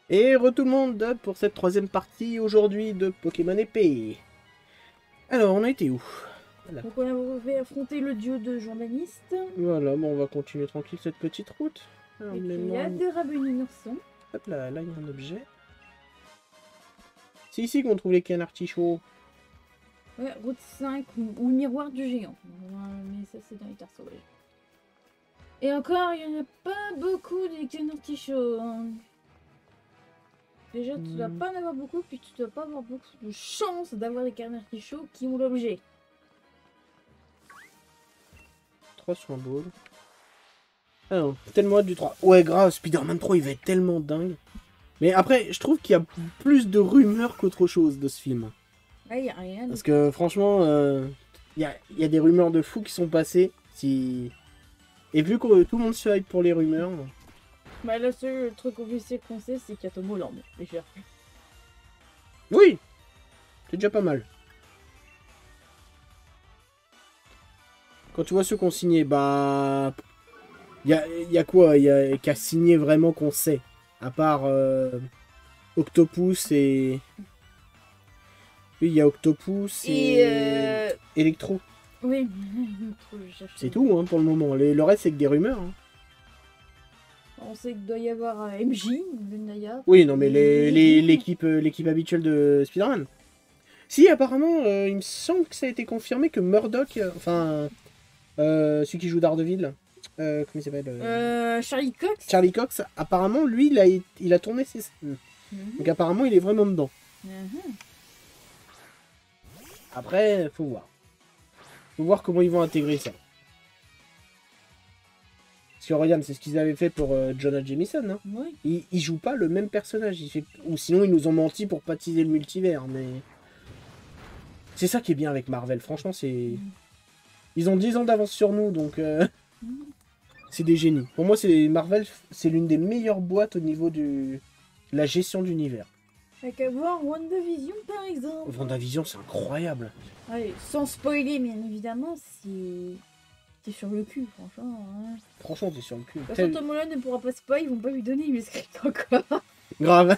Et tout le monde pour cette troisième partie aujourd'hui de Pokémon épée. Alors, on a été où? Voilà. Donc on avait affronté le duo de journalistes. Voilà, bon, on va continuer tranquille cette petite route. Alors, Et puis il y mémoire- a des rabeninorsons. Hop là, là il y a un objet. C'est ici qu'on trouve les cannes artichauts. Ouais, route 5 ou miroir du géant. Mais ça c'est dans les terres sauvages. Et encore, il n'y en a pas beaucoup des canards artichauts. Déjà, tu dois pas en avoir beaucoup, puis tu dois pas avoir beaucoup de chance d'avoir des canards artichauts qui ont l'objet. 3 symboles. Ah non, tellement hâte du 3. Ouais, grave, Spider-Man 3 il va être tellement dingue. Mais après, je trouve qu'il y a plus de rumeurs qu'autre chose de ce film. Ouais, y a rien. Parce que franchement, il y a des rumeurs de fous qui sont passées. Si... Et vu que tout le monde se hype pour les rumeurs... Bah, le seul truc officiel qu'on sait, c'est qu'il y a Tom Holland. Déjà. Oui, c'est déjà pas mal. Quand tu vois ceux qu'on signé, bah... Il y a quoi? Il y a qu'à signer vraiment qu'on sait. À part Octopus et... Oui, il y a Octopus et... Electro. Oui. C'est tout hein, pour le moment. Le reste, c'est que des rumeurs. Hein. On sait qu'il doit y avoir MJ, Lunaya. Oui, non, mais l'équipe habituelle de Spider-Man. Si, apparemment, il me semble que ça a été confirmé que Murdoch, celui qui joue Daredevil, comment il s'appelle Charlie Cox. Charlie Cox, apparemment, lui, il a tourné ses scènes. Donc apparemment, il est vraiment dedans. Après, faut voir. Faut voir comment ils vont intégrer ça. Parce que regarde, c'est ce qu'ils avaient fait pour Jonah Jameson. Hein. Oui. Il joue pas le même personnage. Ou sinon, ils nous ont menti pour pas teaser le multivers. Mais c'est ça qui est bien avec Marvel. Franchement, c'est... Ils ont 10 ans d'avance sur nous, donc... C'est des génies. Pour moi, Marvel, c'est l'une des meilleures boîtes au niveau de la gestion d'univers. T'as qu'à voir WandaVision, par exemple. WandaVision, c'est incroyable. Allez, sans spoiler, bien évidemment, si... T'es sur le cul, franchement. Hein. Franchement, t'es sur le cul. De toute façon, Tom Holland ne pourra pas spoiler, ils vont pas lui donner les scripts encore. Grave.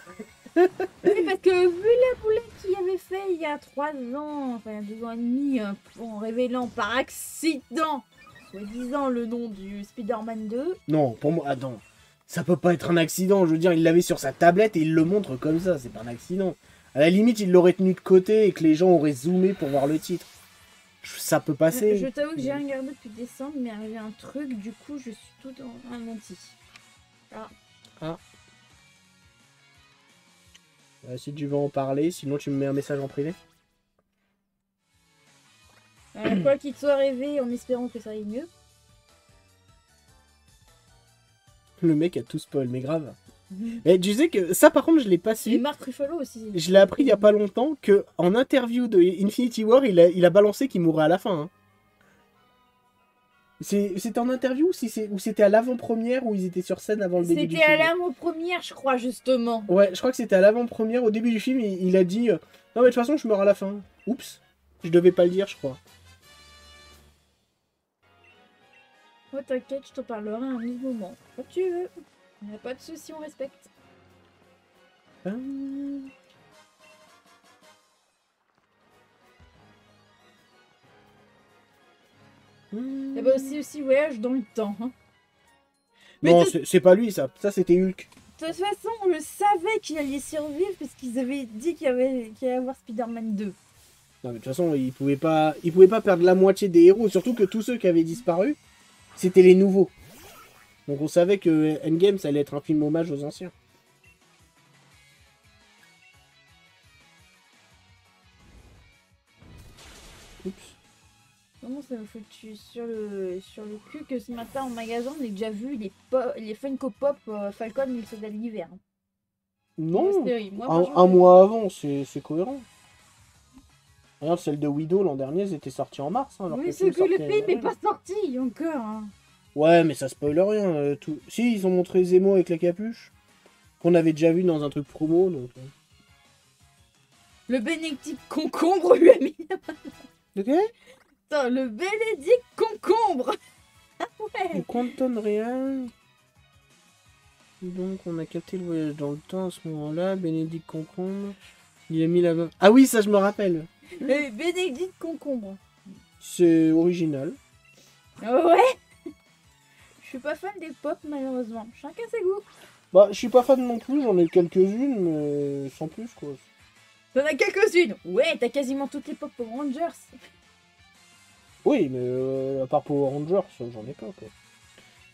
Oui, parce que vu la boulette qu'il avait fait il y a 3 ans, enfin il y a 2 ans et demi, en révélant par accident, soi-disant, le nom du Spider-Man 2. Non, pour moi, attends. Ça peut pas être un accident. Je veux dire, il l'avait sur sa tablette et il le montre comme ça. C'est pas un accident. À la limite, il l'aurait tenu de côté et que les gens auraient zoomé pour voir le titre. Ça peut passer. Je t'avoue que j'ai regardé depuis décembre, mais il arrivé un truc, du coup je suis tout en menti. Ah. Si tu veux en parler, sinon tu me mets un message en privé. Quoi qu'il te soit rêvé, en espérant que ça aille mieux. Le mec a tout spoil, mais grave. Et tu sais que ça, par contre, je l'ai pas su. Et Mark Ruffalo aussi. Je l'ai appris il y a pas longtemps que en interview de Infinity War, il a balancé qu'il mourrait à la fin. Hein. C'était en interview ou c'était à l'avant-première où ils étaient sur scène avant le début du film? C'était à l'avant-première, je crois, justement. Ouais, je crois que c'était à l'avant-première. Au début du film, il a dit non, mais de toute façon, je meurs à la fin. Oups, je devais pas le dire, je crois. Oh, t'inquiète, je te parlerai à un autre moment. Quand tu veux. Y a pas de souci, on respecte. Et bah aussi voyage dans le temps. Hein. Non, c'est pas lui, ça. Ça, c'était Hulk. De toute façon, on le savait qu'il allait survivre parce qu'ils avaient dit qu'il allait y avoir Spider-Man 2. Non, mais de toute façon, il pouvait pas perdre la moitié des héros. Surtout que tous ceux qui avaient disparu, c'était les nouveaux. Donc on savait que Endgame, ça allait être un film hommage aux anciens. Oups. Comment ça me foutu sur le cul que ce matin en magasin, on a déjà vu les Funko Pop Falcon et le soldat de l'hiver. Non, Moi, un mois avant, c'est cohérent. Regarde, celle de Widow l'an dernier, elles étaient sorties en mars. Hein, alors oui, que c'est que le sortait- film n'est pas sorti encore. Hein. Ouais, mais ça spoil rien. Tout... Si, ils ont montré Zemo avec la capuche, qu'on avait déjà vu dans un truc promo. Donc... Le Bénédicte Concombre lui a mis la main. Ok. Attends, le Bénédicte Concombre. Ouais. Quantum rien. Donc, on a capté le voyage dans le temps à ce moment-là. Bénédicte Concombre. Il a mis la main. Ah oui, ça, je me rappelle. Bénédicte Concombre. C'est original. Ouais. Je suis pas fan des pop, malheureusement. Chacun ses goûts. Bah, je suis pas fan non plus, j'en ai quelques-unes, mais sans plus, quoi. T'en as quelques-unes. Ouais, t'as quasiment toutes les pop Rangers. Oui, mais à part Power Rangers, j'en ai pas, quoi.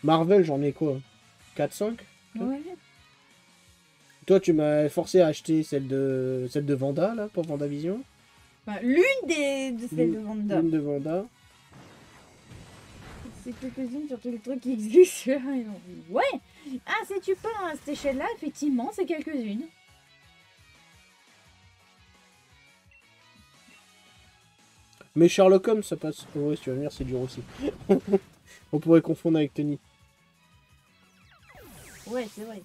Marvel, j'en ai quoi? 4-5? Ouais. Toi, tu m'as forcé à acheter celle de Vanda, là, pour Vendavision. Enfin, l'une de celles de Wanda. L'une de Vanda. C'est quelques-unes sur tous les trucs qui existent. Ouais. Ah, si tu pars à cette échelle-là, effectivement, c'est quelques-unes. Mais Sherlock Holmes, ça passe. Oh, ouais, si tu vas venir, c'est dur aussi. On pourrait confondre avec Tony. Ouais, c'est vrai.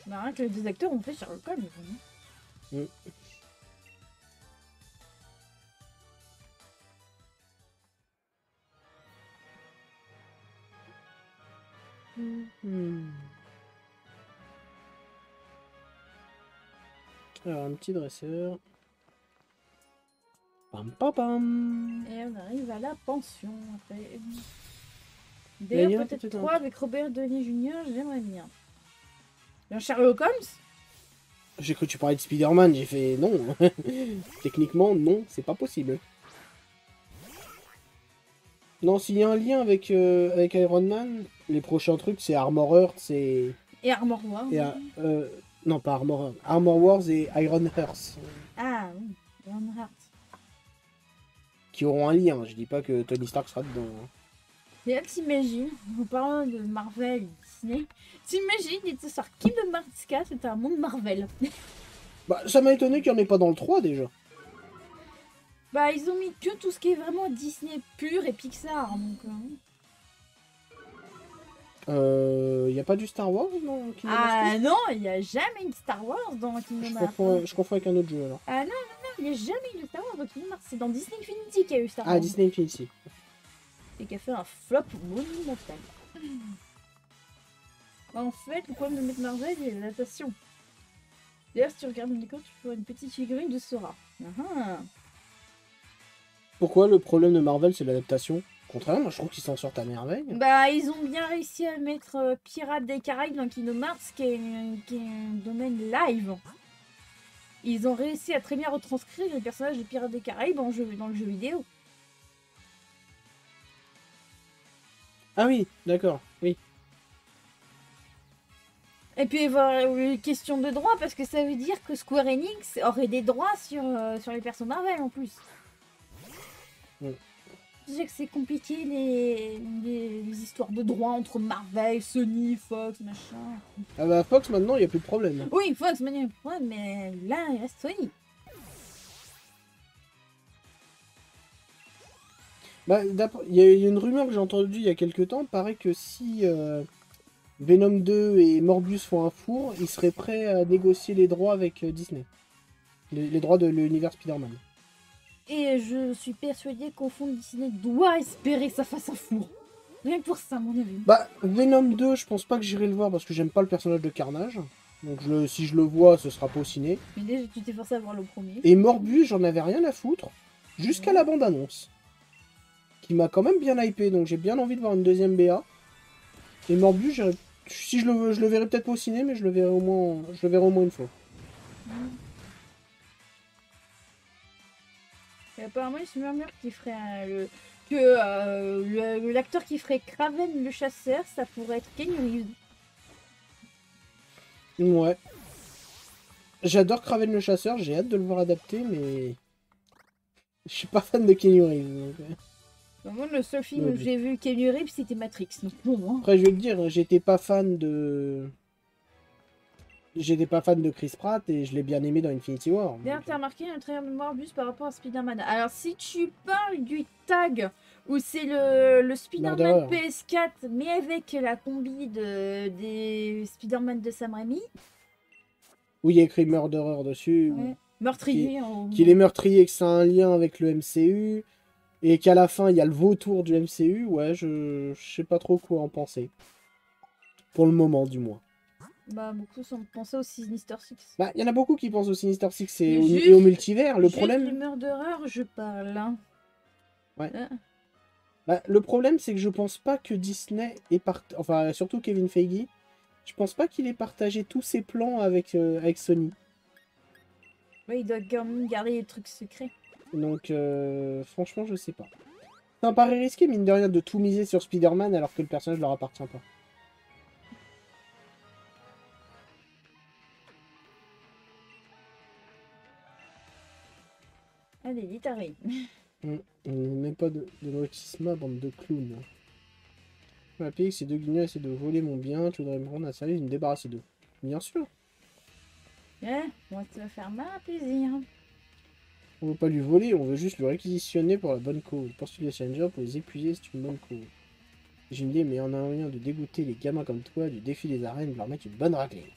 Bah, rien que les deux acteurs ont fait Sherlock Holmes. Mm. Alors, un petit dresseur. Pam pam pam. Et on arrive à la pension après. D'ailleurs, D'ailleurs, peut-être 3 avec Robert Downey Jr., j'aimerais bien. Un Sherlock Holmes? J'ai cru que tu parlais de Spider-Man, j'ai fait non. Techniquement, non, c'est pas possible. Non, s'il y a un lien avec Iron Man, les prochains trucs, c'est Armor Earth et Armor Wars. non, pas Armor Earth. Armor Wars et Iron Earth. Ah oui, Ironheart. Qui auront un lien, je dis pas que Tony Stark sera dedans. Hein. Et là, t'imagines, en parlant de Marvel, Disney, t'imagines, il te sort Kingdom Hearts 4, c'est un monde Marvel. Bah, ça m'a étonné qu'il n'y en ait pas dans le 3 déjà. Bah, ils ont mis que tout ce qui est vraiment Disney pur et Pixar, donc... Y a pas du Star Wars dans Kingdom Hearts Ah non, il n'y a jamais eu de Star Wars dans Kingdom Hearts. Je confonds avec un autre jeu alors. Ah non, il n'y a jamais eu de Star Wars dans Kingdom Hearts. C'est dans Disney Infinity qu'il y a eu Star Wars. Ah, Disney Infinity. Et qui a fait un flop monumental. En fait, le problème de mettre Marvel, c'est l'adaptation. D'ailleurs, si tu regardes mon écran, tu peux voir une petite figurine de Sora. Pourquoi le problème de Marvel, c'est l'adaptation? Au contraire, moi je trouve qu'ils s'en sortent à merveille. Bah, ils ont bien réussi à mettre Pirates des Caraïbes dans Kingdom Hearts, qui est un domaine live. Ils ont réussi à très bien retranscrire les personnages des Pirates des Caraïbes dans le jeu vidéo. Ah oui, d'accord, oui. Et puis, question de droit, parce que ça veut dire que Square Enix aurait des droits sur les persos Marvel en plus. Je sais que c'est compliqué les histoires de droits entre Marvel, Sony, Fox, machin. Ah bah Fox maintenant, il n'y a plus de problème. Oui, Fox, mais là, il reste Sony. Bah, il y a une rumeur que j'ai entendue il y a quelques temps, paraît que si Venom 2 et Morbius font un four, ils seraient prêts à négocier les droits avec Disney. Les droits de l'univers Spider-Man. Et je suis persuadée qu'au fond, Disney doit espérer que ça fasse un four. Rien que pour ça, à mon avis. Bah, Venom 2, je pense pas que j'irai le voir parce que j'aime pas le personnage de Carnage. Donc si je le vois, ce sera pas au ciné. Mais déjà, tu t'es forcé à voir le premier. Et Morbius, j'en avais rien à foutre, jusqu'à la bande-annonce. Qui m'a quand même bien hypé, donc j'ai bien envie de voir une deuxième BA. Et Morbius, si je le verrai peut-être pas au ciné, mais je le verrai au moins une fois. Et apparemment, il se murmure qu'il ferait l'acteur qui ferait Kraven le chasseur, ça pourrait être Keanu Reeves. Ouais. J'adore Kraven le chasseur, j'ai hâte de le voir adapté, mais je suis pas fan de Keanu Reeves. Donc... Moi, le seul film que j'ai vu Keanu Reeves, c'était Matrix. Donc bon, hein. Après, je vais te dire, j'étais pas fan de Chris Pratt et je l'ai bien aimé dans Infinity War. D'ailleurs, t'as remarqué un trailer de Morbius par rapport à Spider-Man. Alors, si tu parles du tag où c'est le Spider-Man PS4, mais avec la combi des Spider-Man de Sam Raimi. Oui, il y a écrit Murderer dessus. Ouais. Meurtrier. Qu'il est meurtrier et que ça a un lien avec le MCU. Et qu'à la fin, il y a le vautour du MCU. Ouais, je sais pas trop quoi en penser. Pour le moment, du moins. Bah, beaucoup sont pensés au Sinister Six. Bah, il y en a beaucoup qui pensent au Sinister Six Mais et au multivers. Le juste problème... rumeur d'horreur, je parle. Hein. Ouais. Bah, le problème, c'est que je pense pas que Disney est enfin, surtout Kevin Feige, je pense pas qu'il ait partagé tous ses plans avec, avec Sony. Ouais, il doit quand même garder les trucs secrets. Donc, franchement, je sais pas. Ça me paraît risqué, mine de rien, de tout miser sur Spider-Man alors que le personnage leur appartient pas. Allez, vite, arrive. Même pas de notisma, bande de clowns. Je m'appelle que ces deux guignols essaient de voler mon bien, tu voudrais me rendre un service et me débarrasser d'eux. Bien sûr. Moi, ça va faire mal plaisir. On veut pas lui voler, on veut juste le réquisitionner pour la bonne cause. Poursuivre les challengers pour les épuiser, c'est une bonne cause. J'ai une idée, mais on a un moyen de dégoûter les gamins comme toi du défi des arènes, de leur mettre une bonne raclée.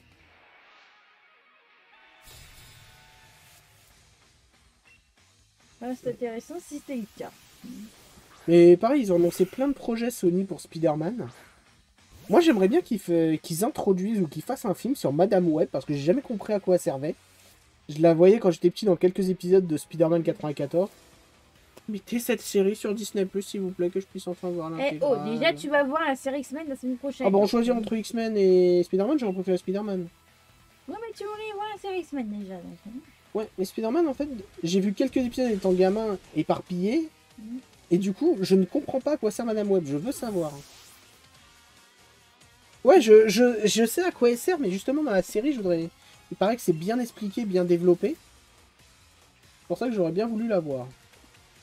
Ah, c'est intéressant si c'était le cas. Mais pareil, ils ont annoncé plein de projets Sony pour Spider-Man. Moi, j'aimerais bien qu'ils introduisent ou qu'ils fassent un film sur Madame Web, parce que j'ai jamais compris à quoi elle servait. Je la voyais quand j'étais petit dans quelques épisodes de Spider-Man 94. Mettez cette série sur Disney+, s'il vous plaît, que je puisse enfin voir l'intégrale. Oh, déjà, tu vas voir la série X-Men la semaine prochaine. Ah bon, on choisit entre X-Men et Spider-Man, j'aurais préféré Spider-Man. Ouais, mais tu voulais voir la série X-Men déjà. Donc. Ouais, mais Spider-Man, en fait, j'ai vu quelques épisodes étant gamin éparpillés, et du coup, je ne comprends pas à quoi sert Madame Web, je veux savoir. Ouais, je sais à quoi elle sert, mais justement, dans la série, je voudrais... Il paraît que c'est bien expliqué, bien développé. C'est pour ça que j'aurais bien voulu la voir.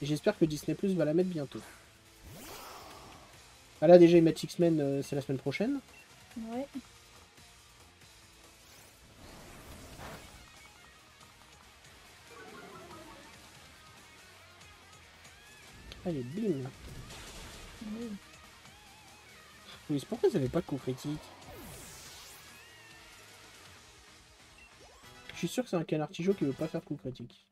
Et j'espère que Disney Plus va la mettre bientôt. Ah là, déjà, ils mettent X-Men, c'est la semaine prochaine. Ouais. Allez, bim. Oui. Oui, c'est pourquoi ils n'avaient pas de coup critique. Je suis sûr que c'est un canard Tigeot qui veut pas faire de coup critique.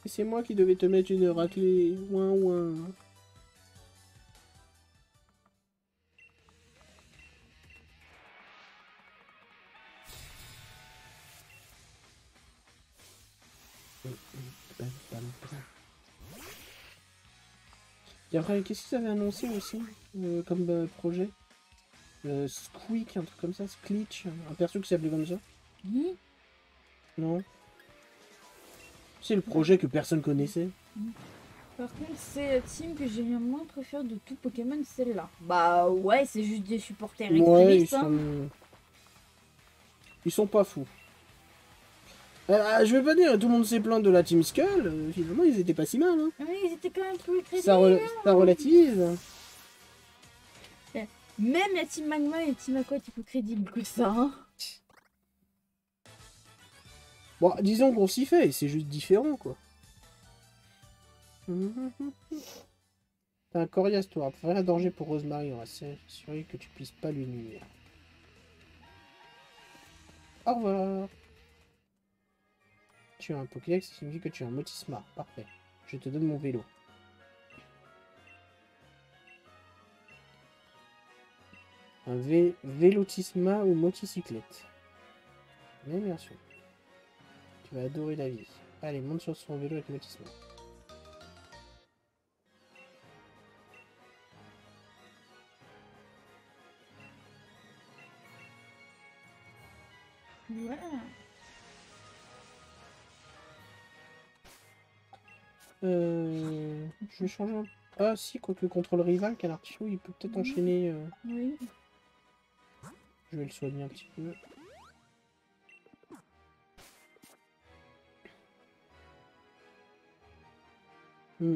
Et c'est moi qui devais te mettre une raclée. Ouin ouin. Et après, qu'est-ce qu'ils avaient annoncé aussi comme projet Squeak, un truc comme ça, Squeak, un perso qui s'appelait comme ça. Non. C'est le projet que personne connaissait. Par contre, c'est la team que j'ai le moins préférée de tout Pokémon, celle-là. Bah ouais, c'est juste des supporters Ouais, extrémistes. Ils sont pas fous. Je vais pas dire, tout le monde s'est plaint de la Team Skull. Finalement, ils étaient pas si mal. Hein. Oui, ils étaient quand même plus crédibles. Ça relativise. Même la Team Magma et la Team Aqua étaient plus crédibles que ça. Hein. Bon, disons qu'on s'y fait, c'est juste différent, quoi. T'as un coriace, toi. Un danger pour Rosemary. On va s'assurer que tu puisses pas lui nuire. Au revoir. Tu as un Pokédex, ça signifie que tu as un Motisma. Parfait. Je te donne mon vélo. Un Vélotisma ou motocyclette. Mais bien sûr. Tu vas adorer la vie. Allez, monte sur son vélo avec Motisma. Voilà. Je vais changer un... Ah si, quoique contre le rival, Canartichaud, il peut peut-être enchaîner... Oui. Je vais le soigner un petit peu.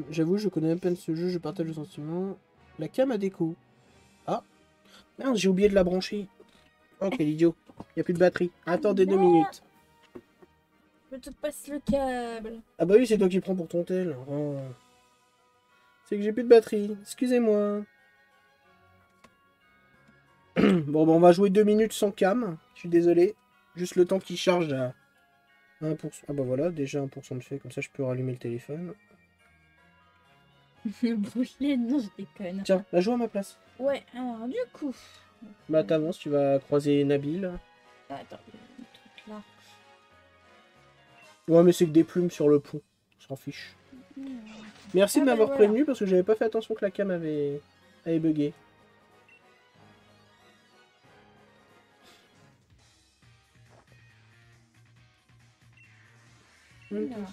J'avoue, je connais à peine ce jeu, je partage le sentiment. La cam a déco. Ah merde, j'ai oublié de la brancher. Oh, quel idiot. Il n'y a plus de batterie. Attendez 2 minutes. Je te passe le câble. Ah bah oui, c'est toi qui prends pour ton tel. Oh. C'est que j'ai plus de batterie. Excusez-moi. Bon, bah, on va jouer 2 minutes sans cam. Je suis désolé. Juste le temps qui charge à 1%. Ah bah voilà, déjà 1% de fait. Comme ça, je peux rallumer le téléphone. Le boulet, non, je déconne. Tiens, la joue à ma place. Ouais, alors du coup... Bah t'avances, tu vas croiser Nabil. Attends, il y a un truc là. Ouais mais c'est que des plumes sur le pont. On s'en fiche. Merci de m'avoir prévenu parce que j'avais pas fait attention que la cam avait bugué.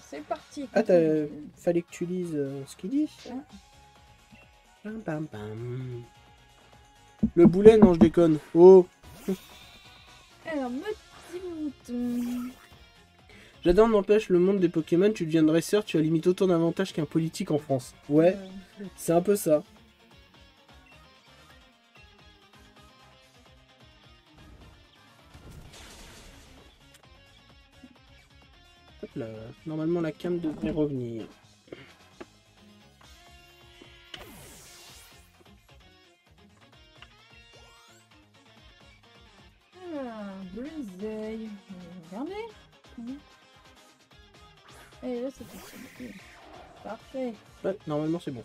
C'est parti. Ah, fallait que tu lises ce qu'il dit. Bam, bam, bam. Le boulet, non, je déconne. Oh. Alors, petit mouton. J'adore, n'empêche, le monde des Pokémon, tu deviens dresseur, tu as limite autant d'avantages qu'un politique en France. Ouais, c'est un peu ça. Hop là. Normalement, la cam devrait revenir. Bluezeil. Regardez. Et là, c'est possible. Parfait. Ouais, normalement, c'est bon.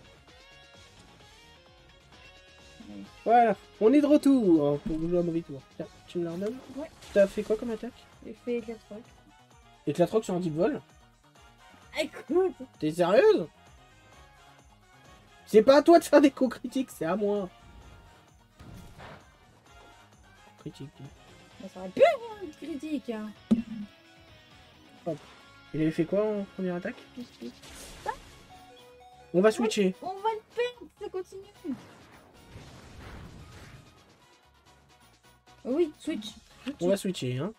Voilà, on est de retour pour jouer un mauvais tour. Tiens, tu me la redonnes? Ouais. T'as fait quoi comme attaque? J'ai fait éclatroc. Éclatroc sur un deep vol? Écoute. T'es sérieuse? C'est pas à toi de faire des coups critiques, c'est à moi. Critique. Ça aurait pu avoir une critique. Hein. Hop. Il avait fait quoi en première attaque? On va switcher. On va le perdre, ça continue. Oui, switch. On va switcher, hein.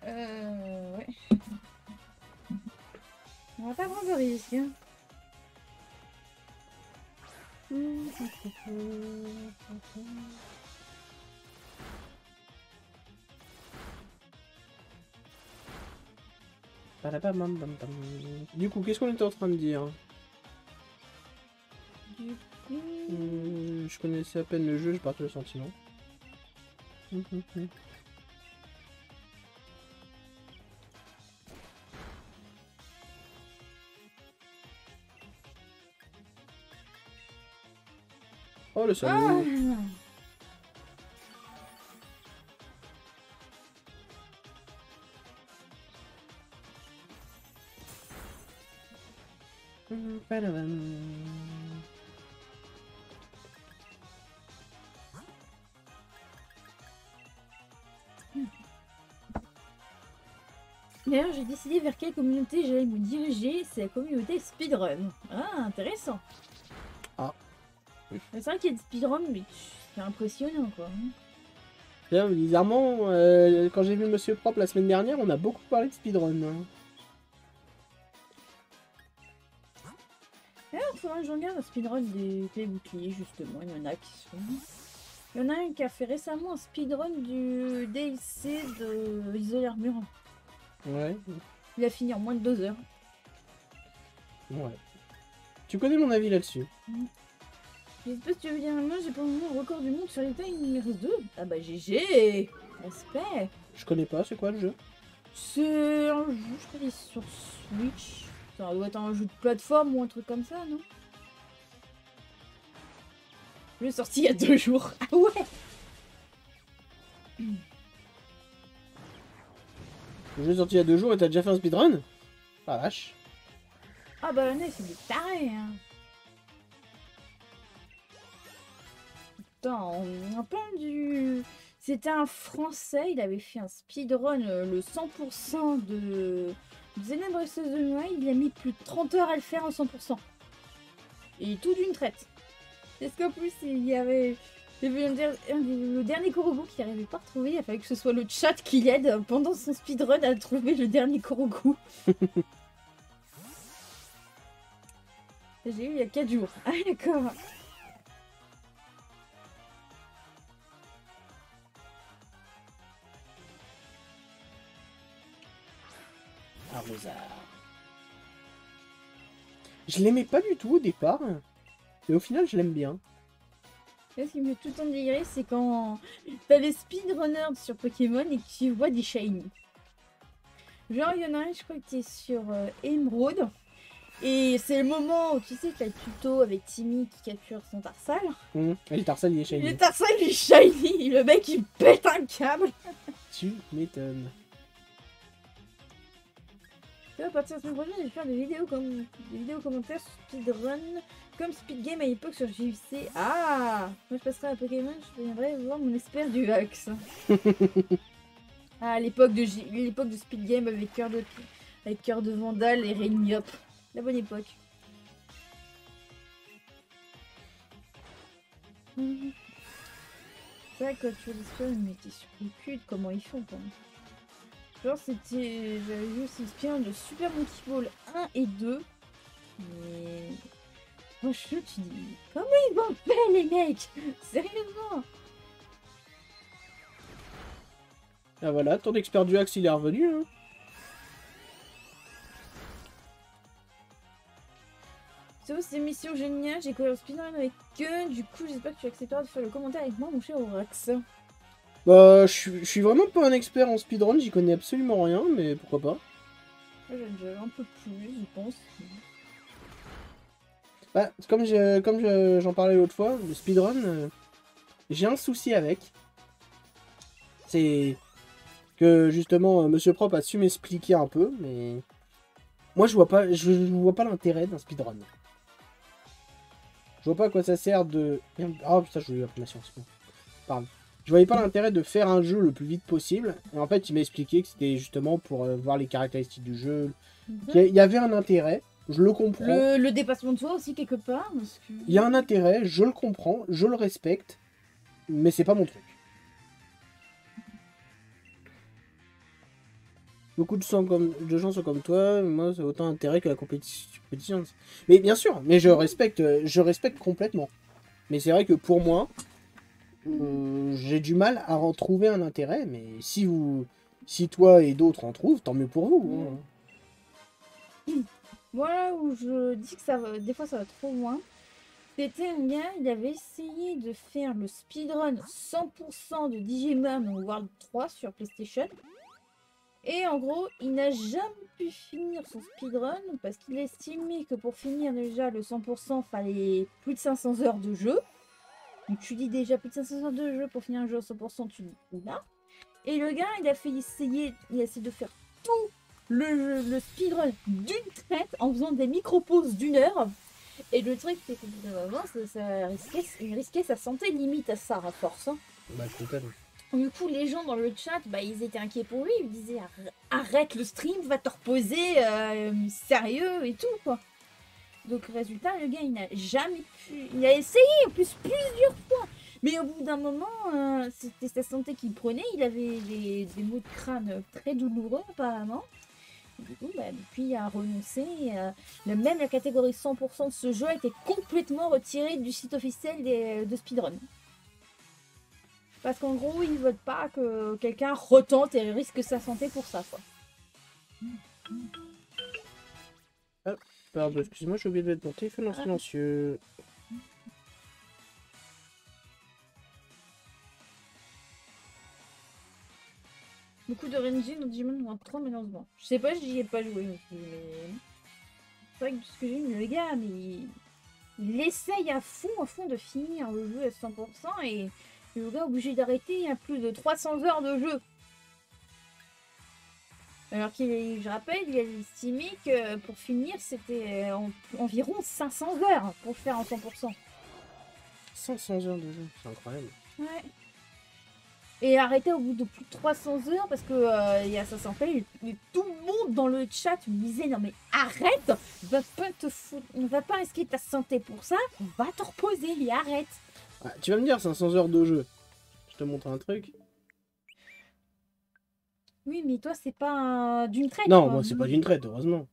Ouais. On va pas prendre de risque. Hein. Du coup, qu'est-ce qu'on était en train de dire? Du coup... je connaissais à peine le jeu, je partais le sentiment. Oh le salaud! D'ailleurs, j'ai décidé vers quelle communauté j'allais me diriger. C'est la communauté speedrun. Ah, intéressant. Ah. C'est vrai qu'il y a des speedrun, mais c'est impressionnant, quoi. Bien, bizarrement, quand j'ai vu Monsieur Propre la semaine dernière, on a beaucoup parlé de speedrun. Hein. Alors, il faudra que je regarde le speedrun des clés boucliers, justement. Il y en a qui sont... Il y en a un qui a fait récemment un speedrun du DLC de Isolé Armure. Ouais. Il a fini en moins de 2 heures. Ouais. Tu connais mon avis là-dessus? Je sais pas si tu veux dire, moi j'ai pour le moment le record du monde sur les tailles, il me reste 2. Ah bah GG. Respect. Je connais pas, c'est quoi le jeu? C'est un jeu, je crois qu'il est sur Switch. Ça doit être un jeu de plateforme ou un truc comme ça, non? Le jeu est sorti il y a 2 jours. Ah ouais. Le jeu est sorti il y a 2 jours et t'as déjà fait un speedrun? Ah vache. Ah bah là, c'est des tarés, hein. Attends, on a pas du... C'était un Français, il avait fait un speedrun, le 100% de Xenoblade Breath of the Wild, il a mis plus de 30 heures à le faire en 100%. Et tout d'une traite. Est-ce qu'en plus, il y avait le dernier Korogu qu'il n'arrivait pas à retrouver, il fallait que ce soit le chat qui l'aide pendant son speedrun à trouver le dernier Korogu. J'ai eu il y a 4 jours. Ah d'accord. Arrosard. Je l'aimais pas du tout au départ. Et au final, je l'aime bien. Ce qui me fait tout le temps délirer, c'est quand t'as des speedrunners sur Pokémon et que tu vois des shiny. Genre, il y en a un, je crois que t'es sur Emerald. Et c'est le moment où tu sais qu'il y a le tuto avec Timmy qui capture son Tarsal. Et le Tarsal il est shiny. Le Tarsal il est shiny, le mec il pète un câble. Tu m'étonnes. À partir de la semaine prochaine, je vais faire des vidéos commentaires sur speedrun comme Speed Game à l'époque sur JVC. Ah, moi je passerai à Pokémon, je viendrai voir mon expert du Axe. Ah, l'époque de Speed Game avec cœur de Vandal et Rainiop. La bonne époque. C'est vrai que quand tu les mais t'es sur le cul de comment ils font quand même. Genre c'était... J'avais vu aussi bien de Super Monkey Ball 1 et 2. Mais... Franchement tu dis... Comment ils vont faire les mecs? Sérieusement? Ah voilà, ton expert du Axe il est revenu. Hein. C'est une mission géniale, j'ai couvert le speedrun avec eux, du coup j'espère que tu accepteras de faire le commentaire avec moi mon cher Orax. Bah je suis vraiment pas un expert en speedrun, j'y connais absolument rien, mais pourquoi pas. J'en déjà un peu plus, je pense. Bah, j'en parlais l'autre fois, le speedrun, j'ai un souci avec. C'est que justement Monsieur Prop a su m'expliquer un peu, mais moi je vois pas l'intérêt d'un speedrun. Je vois pas à quoi ça sert de... Ah putain, je voulais l'information, c'est bon. Pardon. Je voyais pas l'intérêt de faire un jeu le plus vite possible. Et en fait, il m'a expliqué que c'était justement pour voir les caractéristiques du jeu. Il y avait un intérêt, je le comprends. Le dépassement de soi aussi, quelque part. Parce que... Il y a un intérêt, je le comprends, je le respecte. Mais c'est pas mon truc. Beaucoup de gens sont comme toi, moi c'est autant intérêt que la compétition. Mais bien sûr, mais je respecte complètement. Mais c'est vrai que pour moi, j'ai du mal à en trouver un intérêt, mais si toi et d'autres en trouvent, tant mieux pour vous. Hein. Voilà où je dis que ça va, des fois ça va trop loin. C'était un gars, il avait essayé de faire le speedrun 100% de Digimon World 3 sur PlayStation. Et en gros, il n'a jamais pu finir son speedrun parce qu'il estimait que pour finir déjà le 100%, fallait plus de 500 heures de jeu. Donc tu dis déjà plus de 500 heures de jeu pour finir un jeu à 100%, tu dis oula. Et le gars, il a essayé de faire tout le speedrun d'une traite en faisant des micro-pauses d'1 heure. Et le truc, c'est que il risquait sa santé limite à ça, à force. Hein. Bah, totalement. Du coup, les gens dans le chat, bah, ils étaient inquiets pour lui. Ils disaient arrête le stream, va te reposer, sérieux et tout, quoi. Donc, résultat, le gars, il n'a jamais pu. Il a essayé en plus plusieurs fois. Mais au bout d'un moment, c'était sa santé qui prenait. Il avait des maux de crâne très douloureux, apparemment. Et du coup, bah, depuis, il a renoncé. Même la catégorie 100% de ce jeu a été complètement retirée du site officiel de Speedrun. Parce qu'en gros, ils ne veulent pas que quelqu'un retente et risque sa santé pour ça, quoi. Ah, pardon, excuse-moi, j'ai oublié de mettre mon téléphone en silencieux. Beaucoup de RNG dans Digimon World 3, malheureusement. Je sais pas, j'y ai pas joué non plus, mais... C'est vrai que ce que j'ai vu, le gars, mais... Il essaye à fond de finir le jeu à 100% et... Le gars est obligé d'arrêter à plus de 300 heures de jeu. Alors qu'il, je rappelle, il a estimé que pour finir, c'était environ 500 heures pour le faire en 100%. 500 heures de jeu, c'est incroyable. Ouais. Et arrêter au bout de plus de 300 heures parce que il y a ça s'en fait, tout le monde dans le chat me disait non mais arrête, va pas risquer ta santé pour ça, va te reposer et arrête. Ah, tu vas me dire 500 heures de jeu. Je te montre un truc. Oui, mais toi, c'est pas d'une traite. Non, quoi. moi, c'est pas d'une traite, heureusement.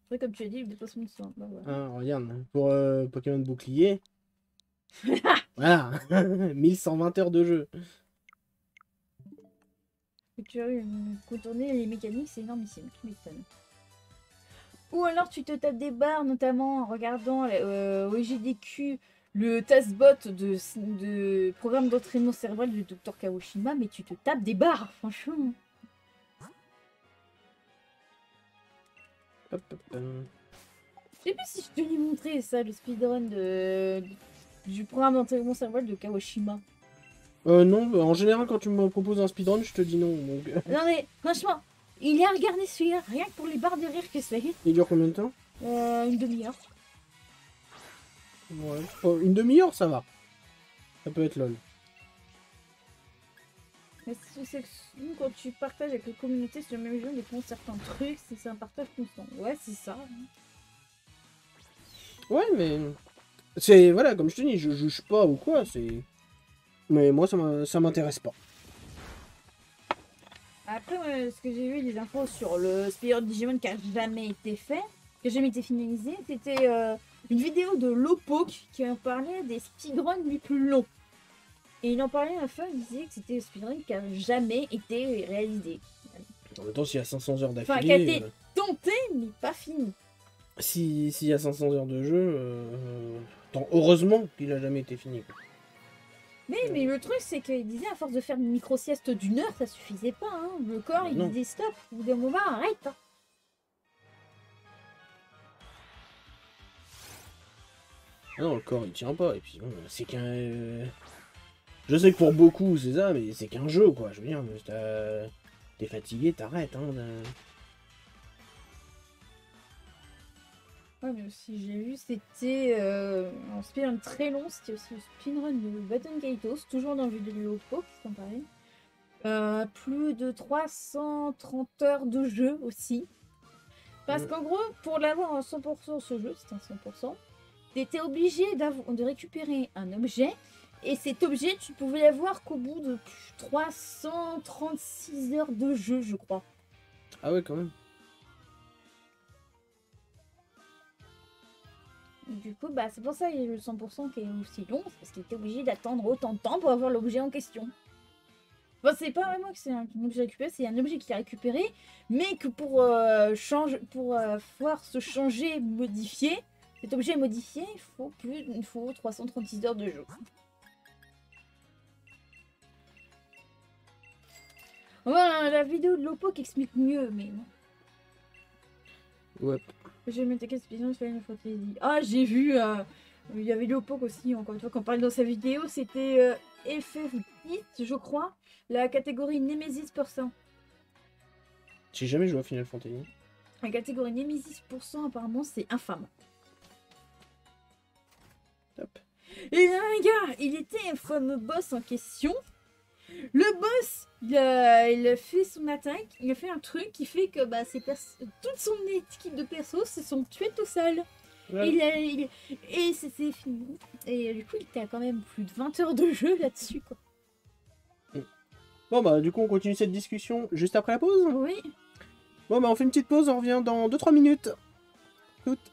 Ouais, comme tu as dit, le dépassement de soi. Bah, ouais. Ah, regarde, pour Pokémon Bouclier. Voilà, 1120 heures de jeu. Et tu as eu contourner les mécaniques, c'est énormissime, tu m'étonnes. Ou alors tu te tapes des barres, notamment en regardant au GDQ le TASBot de programme d'entraînement cérébral du Dr Kawashima, mais tu te tapes des barres, franchement. Hop, hop, hop. Je sais pas si je te l'ai montré ça, le speedrun du programme d'entraînement cerveau de Kawashima. Non, en général, quand tu me proposes un speedrun, je te dis non. Donc... Non mais, franchement, il est à regarder celui-là, rien que pour les barres de rire que c'est. Il dure combien de temps? Une demi-heure. Ouais. Oh, une demi-heure, ça va. Ça peut être lol. Mais c'est que nous, quand tu partages avec la communauté sur le même jeu, des certains trucs, c'est un partage constant. Ouais, c'est ça. Ouais, mais... C'est... Voilà, comme je te dis, je juge pas ou quoi, c'est... Mais moi, ça m'intéresse pas. Après, ce que j'ai vu, des infos sur le speedrun Digimon qui a jamais été fait, qui a jamais été finalisé, c'était une vidéo de Lowpoke qui en parlait des speedruns les plus longs. Et il en parlait à la fin, il disait que c'était le speedrun qui a jamais été réalisé. En même temps, s'il y a 500 heures d'affilée... Enfin, qui a été tenté, mais pas fini. S'il y a 500 heures de jeu... heureusement qu'il a jamais été fini, quoi. Mais le truc, c'est qu'il disait à force de faire une micro-sieste d'une heure, ça suffisait pas. Hein. Le corps, il disait stop. Au bout d'un moment, arrête. Hein. Non, le corps, il tient pas. Et puis, bon, c'est qu'un... Je sais que pour beaucoup, c'est ça, mais c'est qu'un jeu, quoi. Je veux dire, t'es fatigué, t'arrêtes. Hein, Ouais, mais aussi, j'ai vu, c'était un speedrun très long. C'était aussi le speedrun de Baton Kaitos, toujours dans le jeu de Lyopo, qui s'en parlait. Plus de 330 heures de jeu aussi. Parce qu'en gros, pour l'avoir en 100% ce jeu, c'était un 100%, t'étais obligé de récupérer un objet. Et cet objet, tu pouvais l'avoir qu'au bout de 336 heures de jeu, je crois. Ah ouais, quand même. Du coup, bah, c'est pour ça qu'il y a le 100% qui est aussi long, c'est parce qu'il était obligé d'attendre autant de temps pour avoir l'objet en question. Enfin, c'est pas vraiment que c'est un objet récupéré, c'est un objet qui est récupéré, mais que pour pouvoir se changer, modifier, cet objet modifié, il faut 336 heures de jeu. Voilà, la vidéo de Lopo qui explique mieux, mais bon. Ouais. J'ai mis quelle spéciale Final Fantasy. Ah, j'ai vu, il y avait Lopok aussi, encore une fois, quand on parlait dans sa vidéo, c'était FF10, je crois, la catégorie Nemesis %. J'ai jamais joué à Final Fantasy. La catégorie Nemesis %, apparemment, c'est infâme. Top. Et là, un gars, il était un fameux boss en question. Le boss, il a fait son attaque, il a fait un truc qui fait que bah, toute son équipe de persos se sont tués tout seul. Ouais. Et c'est fini. Et du coup, il était à quand même plus de 20 heures de jeu là-dessus, quoi. Bon bah du coup on continue cette discussion juste après la pause. Oui. Bon bah on fait une petite pause, on revient dans 2-3 minutes. Toutes.